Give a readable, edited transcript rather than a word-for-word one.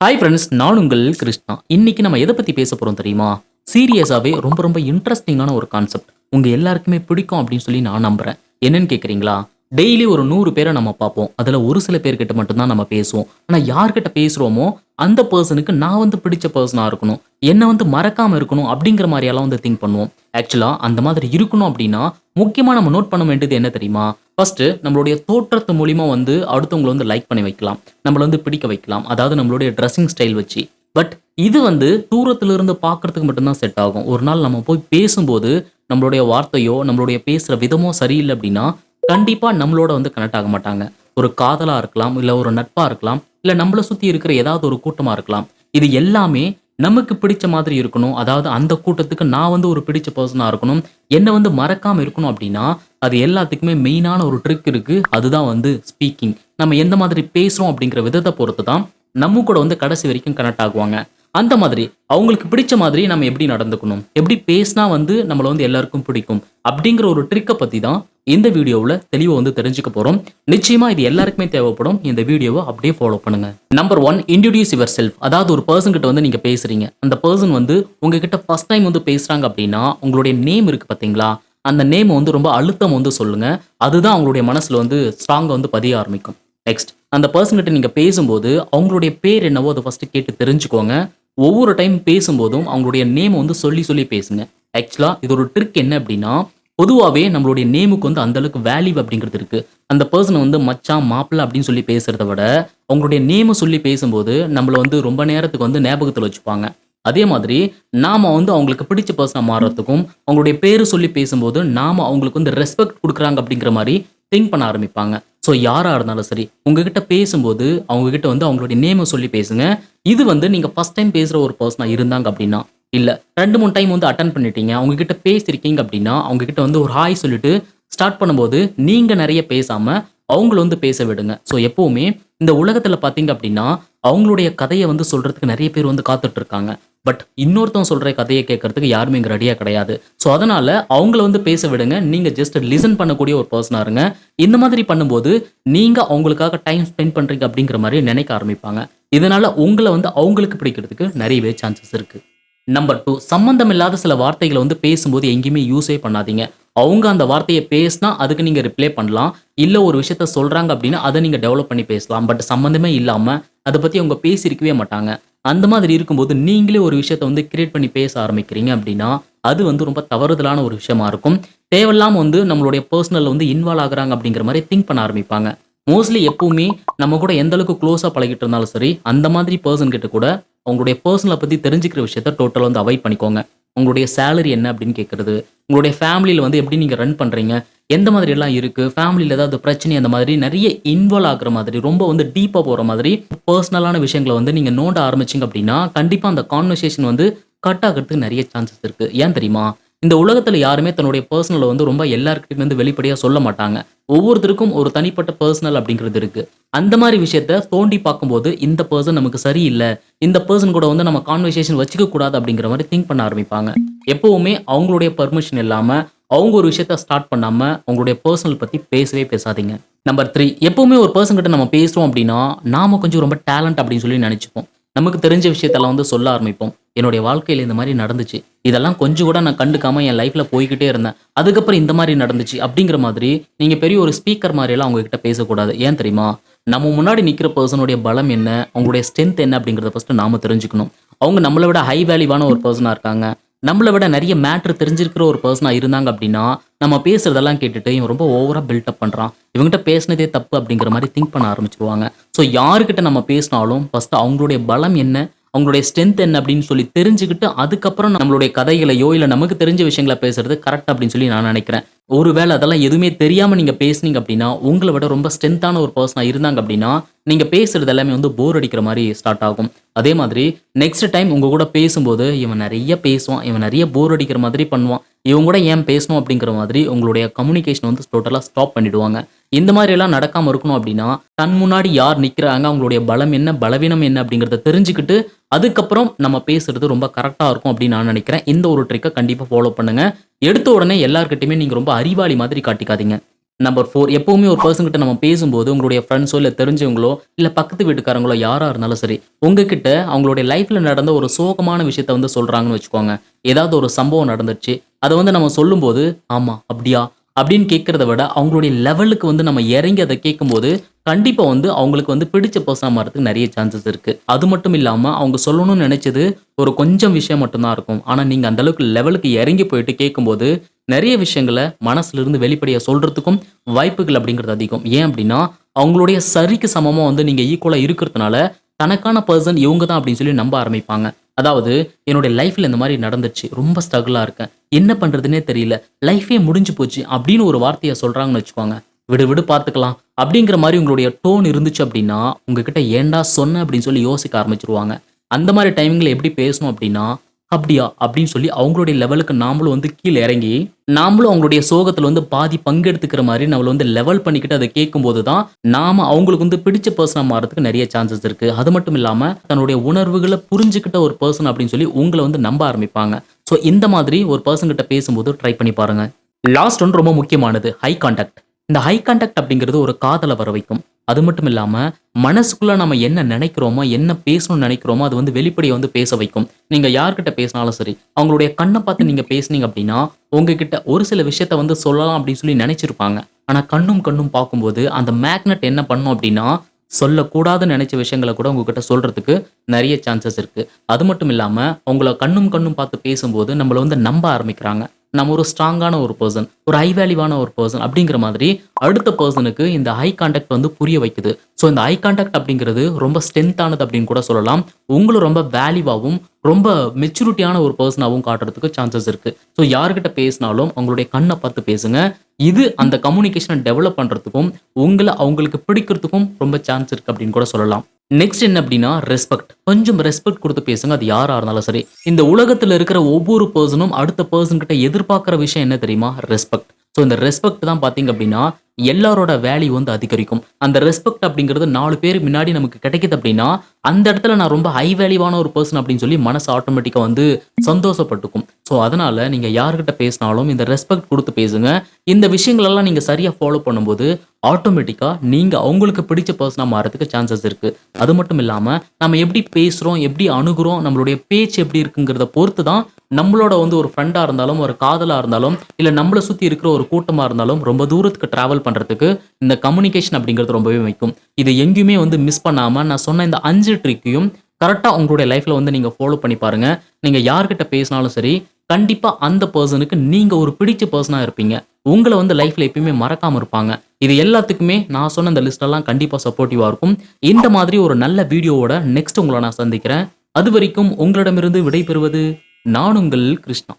Hi friends, நான் உங்கள் கிருஷ்ணா. இன்னைக்கு நம்ம எதை பத்தி பேச போறோம் தெரியுமா? சீரியஸாவே ரொம்ப ரொம்ப இன்ட்ரெஸ்டிங்கான ஒரு கான்செப்ட். உங்க எல்லாருக்குமே பிடிக்கும் அப்படின்னு சொல்லி நான் நம்புறேன். என்னன்னு கேக்குறீங்களா? டெய்லி ஒரு 100 பேரை நம்ம பார்ப்போம். அதுல ஒரு சில பேர்கிட்ட மட்டும்தான் நம்ம பேசுவோம். ஆனா யார்கிட்ட பேசுறோமோ அந்த பர்சனுக்கு நான் பிடிச்ச பர்சனா இருக்கணும், என்ன மறக்காம இருக்கணும் அப்படிங்கிற மாதிரியெல்லாம் திங்க் பண்ணுவோம். ஆக்சுவலா அந்த மாதிரி இருக்கணும் அப்படின்னா முக்கியமா நம்ம நோட் பண்ண வேண்டியது என்ன தெரியுமா? ஃபர்ஸ்ட் நம்மளுடைய தோற்றத்து மூலியமா அடுத்தவங்களை லைக் பண்ணி வைக்கலாம், நம்மள பிடிக்க வைக்கலாம், அதாவது நம்மளுடைய ட்ரெஸ்ஸிங் ஸ்டைல் வச்சு. பட் இது தூரத்துல இருந்து பார்க்கறதுக்கு மட்டும்தான் செட் ஆகும். ஒரு நாள் நம்ம போய் பேசும்போது நம்மளுடைய வார்த்தையோ நம்மளுடைய பேசுற விதமோ சரியில்லை அப்படின்னா கண்டிப்பா நம்மளோட கனெக்ட் ஆக மாட்டாங்க. ஒரு காதலா இருக்கலாம், இல்ல ஒரு நட்பா இருக்கலாம், இல்ல நம்மள சுத்தி இருக்கிற ஏதாவது ஒரு கூட்டமா இருக்கலாம். இது எல்லாமே நமக்கு பிடிச்ச மாதிரி இருக்கணும். அதாவது அந்த கூட்டத்துக்கு நான் ஒரு பிடிச்ச பர்சனா இருக்கணும், என்ன மறக்காம இருக்கணும் அப்படின்னா அது எல்லாத்துக்குமே மெயினான ஒரு ட்ரிக் இருக்கு. அதுதான் ஸ்பீக்கிங். நம்ம எந்த மாதிரி பேசுறோம் அப்படிங்கிற விதத்தை பொறுத்து தான் நம்ம கூட கடைசி வரைக்கும் கனெக்ட் ஆகுவாங்க. அந்த மாதிரி அவங்களுக்கு பிடிச்ச மாதிரி நம்ம எப்படி நடந்துக்கணும், எப்படி பேசினா நம்மள எல்லாருக்கும் பிடிக்கும் அப்படிங்கிற ஒரு ட்ரிக்கை பத்தி தான் இந்த வீடியோவில் தெளிவாக தெரிஞ்சுக்க போறோம். நிச்சயமா இது எல்லாருக்குமே தேவைப்படும். இந்த வீடியோவை அப்படியே ஃபாலோ பண்ணுங்க. Number 1, introduce your self. அதாவது ஒரு பர்சன் கிட்ட நீங்க பேசுறீங்க, அந்த பர்சன் உங்ககிட்ட ஃபர்ஸ்ட் டைம் பேசுறாங்க அப்படின்னா உங்களுடைய நேம் இருக்கு பாத்தீங்களா, அந்த நேம் ரொம்ப அழுத்தம் சொல்லுங்க. அதுதான் அவங்களுடைய மனசுல ஸ்ட்ராங்கா பதிய ஆரம்பிக்கும். நெக்ஸ்ட், அந்த பர்சன் கிட்ட நீங்க பேசும்போது அவங்களுடைய பேர் என்னவோ அதை ஃபர்ஸ்ட் கேட்டு தெரிஞ்சுக்கோங்க. ஒவ்வொரு டைம் பேசும்போதும் அவங்களுடைய நேம் சொல்லி சொல்லி பேசுங்க. ஆக்சுவலா இது ஒரு ட்ரிக் என்ன அப்படின்னா, பொதுவாகவே நம்மளுடைய நேமுக்கு அந்த அளவுக்கு வேல்யூ அப்படிங்கிறது இருக்கு. அந்த பர்சனை மச்சான் மாப்பிள்ள அப்படின்னு சொல்லி பேசுறத விட அவங்களுடைய நேமை சொல்லி பேசும்போது நம்மள ரொம்ப நேரத்துக்கு ஞாபகத்தில் வச்சுப்பாங்க. அதே மாதிரி நாம அவங்களுக்கு பிடிச்ச பர்சனா மாறுறதுக்கும் அவங்களுடைய பேரு சொல்லி பேசும்போது நாம அவங்களுக்கு ரெஸ்பெக்ட் கொடுக்குறாங்க அப்படிங்கிற மாதிரி திங்க் பண்ண ஆரம்பிப்பாங்க. ஸோ யாரா இருந்தாலும் சரி உங்ககிட்ட பேசும்போது அவங்க கிட்ட அவங்களுடைய நேமை சொல்லி பேசுங்க. இது நீங்க ஃபர்ஸ்ட் டைம் பேசுற ஒரு பர்சனா இருந்தாங்க அப்படின்னா, இல்ல 2-3 டைம் அட்டன் பண்ணிட்டீங்க, அவங்க கிட்ட பேசிருக்கீங்க அப்படின்னா அவங்க கிட்ட ஒரு ஹாய் சொல்லிட்டு ஸ்டார்ட் பண்ணும்போது நீங்க நிறைய பேசாம அவங்கள பேச விடுங்க. ஸோ எப்பவுமே இந்த உலகத்துல பாத்தீங்க அப்படின்னா அவங்களுடைய கதையை சொல்றதுக்கு நிறைய பேர் காத்துட்டு இருக்காங்க. பட் இன்னொருத்தவங்க சொல்ற கதையை கேட்கறதுக்கு யாருமே இங்க ரெடியா கிடையாது. ஸோ அதனால அவங்கள பேச விடுங்க. நீங்க ஜஸ்ட் லிசன் பண்ணக்கூடிய ஒரு பர்சனா இருங்க. இந்த மாதிரி பண்ணும்போது நீங்க அவங்களுக்காக டைம் ஸ்பெண்ட் பண்றீங்க அப்படிங்கிற மாதிரி நினைக்க ஆரம்பிப்பாங்க. இதனால உங்களை அவங்களுக்கு பிடிக்கிறதுக்கு நிறையவே சான்சஸ் இருக்கு. நம்பர் 2, சம்பந்தம் இல்லாத சில வார்த்தைகளை பேசும்போது எங்கேயுமே யூஸே பண்ணாதீங்க. அவங்க அந்த வார்த்தையை பேசினா அதுக்கு நீங்க ரிப்ளை பண்ணலாம், இல்ல ஒரு விஷயத்த சொல்றாங்க அப்படின்னா அதை நீங்க டெவலப் பண்ணி பேசலாம். பட் சம்பந்தமே இல்லாம அதை பத்தி அவங்க பேசியிருக்கவே மாட்டாங்க. அந்த மாதிரி இருக்கும்போது நீங்களே ஒரு விஷயத்த கிரியேட் பண்ணி பேச ஆரம்பிக்கிறீங்க அப்படின்னா அது ரொம்ப தவறுதலான ஒரு விஷயமா இருக்கும். தேவையில்லாம நம்மளுடைய பர்சனல்ல இன்வால்வ் ஆகுறாங்க அப்படிங்கிற மாதிரி திங்க் பண்ண ஆரம்பிப்பாங்க. மோஸ்ட்லி எப்பவுமே நம்ம கூட எந்த அளவுக்கு க்ளோஸா பழகிட்டு இருந்தாலும் சரி, அந்த மாதிரி பர்சன் கிட்ட கூட உங்களுடைய பர்சனலை பத்தி தெரிஞ்சுக்கிற விஷயத்த டோட்டலாக அவாய்ட் பண்ணிக்கோங்க. உங்களுடைய சேலரி என்ன அப்படின்னு கேட்கறது, உங்களுடைய ஃபேமிலியில எப்படி நீங்க ரன் பண்றீங்க, எந்த மாதிரி எல்லாம் இருக்கு, ஃபேமிலியில ஏதாவது பிரச்சனை, அந்த மாதிரி நிறைய இன்வால்வ் ஆகுற மாதிரி ரொம்ப டீப்பா போற மாதிரி பர்சனலான விஷயங்களை நீங்க நோண்ட ஆரம்பிச்சிங்க அப்படின்னா கண்டிப்பா அந்த கான்வர்சேஷன் கட் ஆகிறதுக்கு நிறைய சான்சஸ் இருக்கு. ஏன் தெரியுமா? இந்த உலகத்துல யாருமே தன்னுடைய பர்சனலை ரொம்ப எல்லாருக்கிட்டையும் வெளிப்படையா சொல்ல மாட்டாங்க. ஒவ்வொருத்தருக்கும் ஒரு தனிப்பட்ட பர்சனல் அப்படிங்கிறது இருக்கு. அந்த மாதிரி விஷயத்த தோண்டி பார்க்கும்போது இந்த பர்சன் நமக்கு சரியில்லை, இந்த பர்சன் கூட நம்ம கான்வர்சேஷன் வச்சுக்க கூடாது அப்படிங்கிற மாதிரி திங்க் பண்ண ஆரம்பிப்பாங்க. எப்பவுமே அவங்களுடைய பர்மிஷன் இல்லாம அவங்க ஒரு விஷயத்த ஸ்டார்ட் பண்ணாம உங்களுடைய பர்சனல் பத்தி பேசவே பேசாதீங்க. நம்பர் 3, எப்பவுமே ஒரு பர்சன் கிட்ட நம்ம பேசுறோம் அப்படின்னா நாம கொஞ்சம் ரொம்ப டேலண்ட் அப்படின்னு சொல்லி நினைச்சுப்போம். நமக்கு தெரிஞ்ச விஷயத்தெல்லாம் சொல்ல ஆரம்பிப்போம். என்னுடைய வாழ்க்கையில இந்த மாதிரி நடந்துச்சு, இதெல்லாம் கொஞ்சம் கூட நான் கண்டுக்காம என் லைஃப்ல போய்கிட்டே இருந்தேன், அதுக்கப்புறம் இந்த மாதிரி நடந்துச்சு அப்படிங்கிற மாதிரி நீங்க பெரிய ஒரு ஸ்பீக்கர் மாதிரி எல்லாம் அவங்க கிட்ட பேசக்கூடாது. ஏன் தெரியுமா? நம்ம முன்னாடி நிக்கிற பர்சனுடைய பலம் என்ன, அவங்களுடைய ஸ்ட்ரென்த் என்ன அப்படிங்கறத ஃபர்ஸ்ட் நாம தெரிஞ்சுக்கணும். அவங்க நம்மளை விட ஹை வேல்யூவான ஒரு பர்சனா இருக்காங்க, நம்மளை விட நிறைய மேட்ரு தெரிஞ்சிருக்கிற ஒரு பர்சனா இருந்தாங்க அப்படின்னா நம்ம பேசுறதெல்லாம் கேட்டுட்டு இவன் ரொம்ப ஓவரா பில்டப் பண்றான், இவங்ககிட்ட பேசினதே தப்பு அப்படிங்கிற மாதிரி திங்க் பண்ண ஆரம்பிச்சிருவாங்க. ஸோ யாருக்கிட்ட நம்ம பேசினாலும் ஃபர்ஸ்ட் அவங்களுடைய பலம் என்ன, அவங்களுடைய ஸ்ட்ரென்த் என்ன அப்படின்னு சொல்லி தெரிஞ்சுக்கிட்டு அதுக்கப்புறம் நம்மளுடைய கதைகளையோ இல்ல நமக்கு தெரிஞ்ச விஷயங்களை பேசுறது கரெக்ட் அப்படின்னு சொல்லி நான் நினைக்கிறேன். ஒருவேளை அதெல்லாம் எதுவுமே தெரியாம நீங்க பேசுனீங்க அப்படின்னா உங்களை விட ரொம்ப ஸ்ட்ரென்த்தான ஒரு பர்சனா இருந்தாங்க அப்படின்னா நீங்க பேசுறது எல்லாமே போர் அடிக்கிற மாதிரி ஸ்டார்ட் ஆகும். அதே மாதிரி நெக்ஸ்ட் டைம் உங்க கூட பேசும்போது இவன் நிறைய பேசுவான், இவன் நிறைய போர் அடிக்கிற மாதிரி பண்ணுவான், இவங்க கூட ஏன் பேசணும் அப்படிங்கிற மாதிரி உங்களுடைய கம்யூனிகேஷன் டோட்டலா ஸ்டாப் பண்ணிடுவாங்க. இந்த மாதிரி எல்லாம் நடக்காம இருக்கணும் அப்படின்னா தன் முன்னாடி யார் நிக்கிறாங்க, அவங்களுடைய பலம் என்ன பலவீனம் என்ன அப்படிங்கறத தெரிஞ்சுக்கிட்டு அதுக்கப்புறம் நம்ம பேசுறது ரொம்ப கரெக்டா இருக்கும் அப்படின்னு நான் நினைக்கிறேன். இந்த ஒரு ட்ரிக்கை கண்டிப்பா ஃபாலோ பண்ணுங்க. எடுத்த உடனே எல்லார்கிட்டயுமே நீங்க ரொம்ப அறிவாளி மாதிரி காட்டிக்காதீங்க. நம்பர் 4, எப்பவுமே ஒரு பர்சன் கிட்ட நம்ம பேசும்போது உங்களுடைய ஃப்ரெண்ட்ஸோ இல்ல தெரிஞ்சவங்களோ இல்ல பக்கத்து வீட்டுக்காரங்களோ யாரா இருந்தாலும் சரி, உங்ககிட்ட அவங்களுடைய லைஃப்ல நடந்த ஒரு சோகமான விஷயத்த வந்து சொல்றாங்கன்னு வச்சுக்கோங்க. ஏதாவது ஒரு சம்பவம் நடந்துருச்சு. அத வந்து நம்ம சொல்லும்போது, "ஆமா, அப்படியா?" அப்படின்னு கேட்கிறத விட, அவங்களுடைய லெவலுக்கு வந்து நம்ம இறங்கி அத கேட்கும்போது, கண்டிப்பா வந்து அவங்களுக்கு வந்து பிடிச்ச பெர்சனா மாறதுக்கு நெறைய சான்சஸ் இருக்கு. அது மட்டும் இல்லாம, அவங்க சொல்லணும்னு நெனைச்சது ஒரு கொஞ்சம் விஷயம் மட்டும் தான் இருக்கும். ஆனா நீங்க அந்த அளவுக்கு லெவலுக்கு இறங்கி போயிட்டு கேட்கும்போது, நெறைய விஷயங்கள மனசுல இருந்து வெளிப்படையா சொல்றதுக்கும் வாய்ப்புகள் அப்படிங்கிறது அதிகம். ஏன் அப்படின்னா, அவங்களுடைய சரிக்கு சமமா வந்து நீங்க ஈக்குவலா இருக்கிறதுனால, தனக்கான பெர்சன் இவங்க தான் அப்படின்னு சொல்லி நம்ப ஆரம்பிப்பாங்க. அதாவது என்னுடைய லைஃப்ல இந்த மாரி நடந்துச்சு. ரொம்ப ஸ்ட்ரகிளா இருக்கேன். என்ன பண்றதுன்னே தெரியல. லைஃபே முடிஞ்சு போச்சு அப்படின்னு ஒரு வார்த்தைய சொல்றாங்கன்னு வச்சுக்கோங்க. விடு விடு பார்த்துக்கலாம். அப்படிங்கிற மாரி உங்களுடைய டோன் இருந்துச்சு அப்படின்னா, உங்ககிட்ட ஏன்டா சொன்ன அப்படின்னு சொல்லி யோசிக்க ஆரம்பிச்சுருவாங்க. அந்த மாரி டைமிங்ல எப்படி பேசணும் அப்படின்னா, "அப்படியா?" அப்படின்னு சொல்லி அவங்களுடைய லெவலுக்கு நாமளும் வந்து கீழ இறங்கி, நாமளும் அவங்களுடைய சோகத்துல வந்து பாதி பங்கெடுத்துக்கிற மாரி நம்மள வந்து லெவல் பண்ணிக்கிட்டு அத கேட்கும்போது தான், நாம அவங்களுக்கு வந்து பிடிச்ச பெர்சனா மாறதுக்கு நெறைய சான்சஸ் இருக்கு. அது மட்டும் இல்லாம, தன்னுடைய உணர்வுகள புரிஞ்சுக்கிட்ட ஒரு பெர்சன் அப்படின்னு சொல்லி உங்கள வந்து நம்ப ஆரம்பிப்பாங்க. ஸோ இந்த மாதிரி ஒரு பெர்சன் கிட்ட பேசும்போது ட்ரை பண்ணி பாருங்க. லாஸ்ட் ஒன் ரொம்ப முக்கியமானது. High contact. இந்த ஹை கான்டாக்ட் அப்படிங்கிறது ஒரு காதல வர வைக்கும். அது மட்டும் இல்லாம, மனசுக்குள்ள நம்ம என்ன நெனைக்கிறோமோ, என்ன பேசணும்னு நெனைக்கிறோமோ, அது வந்து வெளிப்படையா வந்து பேச வைக்கும். நீங்க யார்கிட்ட பேசினாலும் சரி, அவங்களுடைய கண்ண பார்த்து நீங்க பேசுனீங்க அப்படின்னா, உங்ககிட்ட ஒரு சில விஷயத்த வந்து சொல்லலாம் அப்படின்னு சொல்லி நெனைச்சிருப்பாங்க. ஆனா கண்ணும் கண்ணும் பார்க்கும்போது, அந்த மேக்னெட் என்ன பண்ணும் அப்படின்னா, சொல்லக்கூடாதுன்னு நெனைச்ச விஷயங்கள கூட உங்ககிட்ட சொல்றதுக்கு நெறைய சான்சஸ் இருக்கு. அது மட்டும் இல்லாம, உங்கள கண்ணும் கண்ணும் பார்த்து பேசும்போது, நம்மள வந்து நம்ப ஆரம்பிக்கிறாங்க. நம்ம ஒரு ஸ்ட்ராங்கான ஒரு பெர்சன், ஒரு ஹை வேல்யூவான ஒரு பெர்சன் அப்படிங்கிற மாதிரி அடுத்த பெர்சனுக்கு இந்த ஹை கான்டாக்ட் வந்து புரிய வைக்குது. ஸோ இந்த ஐ கான்டாக்ட் அப்படிங்கிறது ரொம்ப ஸ்ட்ரென்த்தானது அப்படின்னு கூட சொல்லலாம். உங்களும் ரொம்ப வேல்யூவாவும், ரொம்ப மெச்சூரிட்டியான ஒரு பெர்சனாவும் காட்டுறதுக்கு சான்சஸ் இருக்கு. ஸோ யார்கிட்ட பேசினாலும் உங்களுடைய கண்ண பார்த்து பேசுங்க. இது அந்த கம்யூனிகேஷன டெவலப் பண்றதுக்கும், உங்கள அவங்களுக்கு பிடிக்கிறதுக்கும் ரொம்ப சான்ஸ் இருக்கு அப்படின்னு கூட சொல்லலாம். நெக்ஸ்ட் என்ன அப்படின்னா, ரெஸ்பெக்ட். கொஞ்சம் ரெஸ்பெக்ட் குடுத்து பேசுங்க. அது யாரா இருந்தாலும் சரி. இந்த உலகத்துல இருக்கிற ஒவ்வொரு பெர்சனும் அடுத்த பெர்சன் கிட்ட எதிர்பார்க்கிற விஷயம் என்ன தெரியுமா? ரெஸ்பெக்ட். ஸோ இந்த ரெஸ்பெக்ட் தான் பார்த்தீங்க அப்படின்னா, எல்லாரோட வேல்யூ வந்து அதிகரிக்கும். அந்த ரெஸ்பெக்ட் அப்படிங்கிறது 4 பேர் முன்னாடி நமக்கு கிடைக்குது அப்படின்னா, அந்த இடத்துல நான் ரொம்ப ஹை வேல்யூவான ஒரு பெர்சன் அப்படின்னு சொல்லி மனசு ஆட்டோமேட்டிக்கா வந்து சந்தோஷப்பட்டுக்கும். ஸோ அதனால நீங்க யார்கிட்ட பேசினாலும் இந்த ரெஸ்பெக்ட் குடுத்து பேசுங்க. இந்த விஷயங்கள் எல்லாம் நீங்க சரியா ஃபாலோ பண்ணும்போது, ஆட்டோமேட்டிக்கா நீங்க அவங்களுக்கு பிடிச்ச பெர்சனா மாறதுக்கு சான்சஸ் இருக்கு. அது மட்டும் இல்லாம, நம்ம எப்படி பேசுறோம், எப்படி அணுகுறோம், நம்மளுடைய பேச்சு எப்படி இருக்குங்கிறத பொறுத்து தான் நம்மளோட வந்து ஒரு ஃப்ரெண்டா இருந்தாலும், ஒரு காதலா இருந்தாலும், இல்ல நம்மள சுத்தி இருக்கிற ஒரு கூட்டமா இருந்தாலும், ரொம்ப தூரத்துக்கு டிராவல் பண்றதுக்கு இந்த கம்யூனிகேஷன் அப்படிங்கிறது ரொம்பவே வைக்கும். இது எங்கேயுமே வந்து மிஸ் பண்ணாம நான் சொன்ன இந்த 5 ட்ரிக்கையும் கரெக்ட்டா உங்களுடைய லைஃப்ல வந்து நீங்க ஃபாலோ பண்ணி பாருங்க. நீங்க யார்கிட்ட பேசினாலும் சரி, கண்டிப்பா அந்த பெர்சனுக்கு நீங்க ஒரு பிடிச்ச பெர்சனா இருப்பீங்க. உங்கள வந்து லைஃப்ல எப்பயுமே மறக்காம இருப்பாங்க. இது எல்லாத்துக்குமே நான் சொன்ன இந்த லிஸ்ட் எல்லாம் கண்டிப்பா சப்போர்ட்டிவா இருக்கும். இந்த மாதிரி ஒரு நல்ல வீடியோவோட நெக்ஸ்ட் உங்கள நான் சந்திக்கிறேன். அதுவரைக்கும் உங்களிடமிருந்து விடைபெறுவது நான் உங்கள் கிருஷ்ணா.